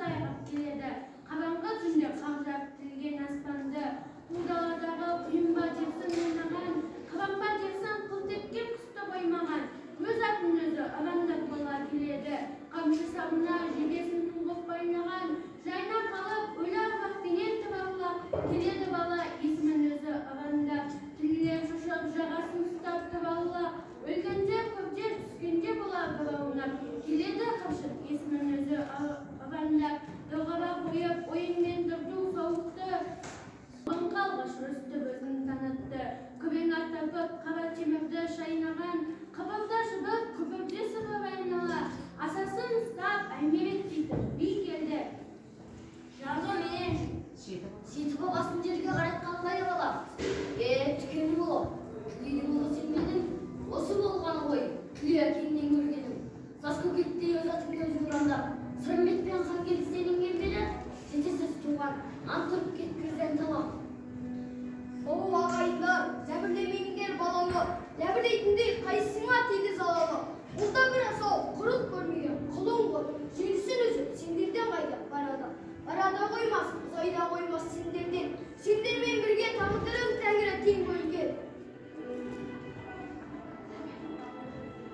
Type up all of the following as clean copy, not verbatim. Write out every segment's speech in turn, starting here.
айғап келеді. Қараңғы түнде қаужап тілген аспанды, ұлдаладағы ұйымба жерсін ойнаған, қабанба жерсін қылт еткен құсты қоймаған, өз атын өзі ұрандап бала келеді. Қамшы сабына жебесін тұлғып байлаған, жайнап қалып өлі арбақпенен тұрарлап келеді бала есімін өзі ұрандап, тілілер шошып жағасын ұстап тұрарлап, өлгенде көпте түскенде болар бұраунап, келеді қашып есімін өзі ұрандап, доғара қойып ойынмен тұрду сауықты, қалғаш өстіп өзін танытты, күрең аттапып қара темірді шайнаған, қабырда жыбып күпірде сыбыр айнала, асасын ұстап әймерек дейді би келді. Жаны менен жетіп оғасын жерге қаратқан қайы бала. Түкені болып, тілейдің ұлы сен менің, осы болғаны ғой, тіле әкеңнен көргенім. Сас көкеттей өз атыңды өзі ұрандап, сырымбет пен хан келді сенің ембелі, жетесіз туған, антырып кеткізден талап. Оу ағайындар, зәбірлемеңдер баланы, ләбірлейтіндей қайсыңа тегі залалы. Ұлда бір асау, құрық көрмеген құлың ғой, желісін өзі сендерден қайда барада. Барада қоймас, ұзайда қоймас сендерден. Сендермен бірге тағдырым тәңірі тең бөлген.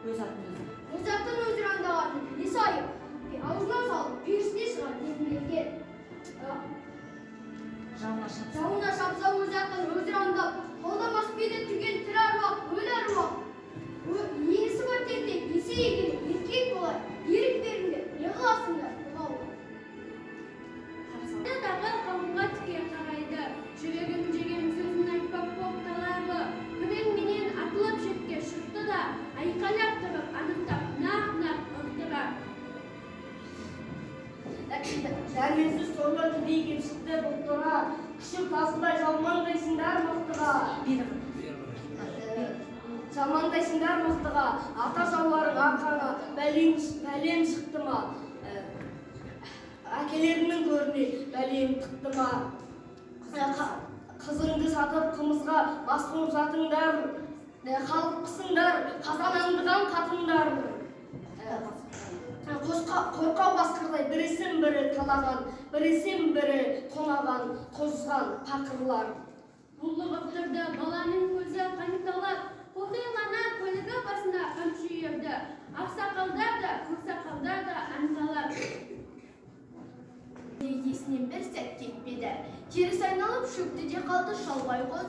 Өз атын өзі аңдаған несі айып, аузына салып, перісіне шығар дегімелген. Жауына шапса өз атын өзі аңдап, қолдамас беді түген тірі аруақ, өлі аруақ. Есі бар тентек, есі егелі, еркек болар, ерік беріңдер, не қыласыңдар, бұлауы. Дағы қауымға тіке қарайды, жүрегін жеген сөзін айтпақ боп талағы, күрең менен атылып жетке шықты да, айқайлап тұрып, анықтап, нақ-нақ ұртыра. Дәрменсіз сорлы кедей кепшікті бұқтыра, күшік тасылдай жалмаңдайсыңдар мықтыға. Жалмаңдайсыңдар мықтыға, ата жауларың арқаңа, бәлем шықты ма? Әкелерінің көріне бәлем тықты ма? Қызыңды сатып қымызға басқын жатыңдар, халықпысыңдар, қазанаңдыған қатыңдар. Қорқау басқырдай бірісін бірі талаған, бірісін бірі қонаған, қозған пақырлар. Бұлығып тұрды баланың көзі қанықталап, қоқилана көлігі басына қамшы үйірді. Ақсақалдар да, көксақалдар да анталап. Есінен бір сәт кетпеді. Теріс айналып шөкті де қалды шалбай қыз.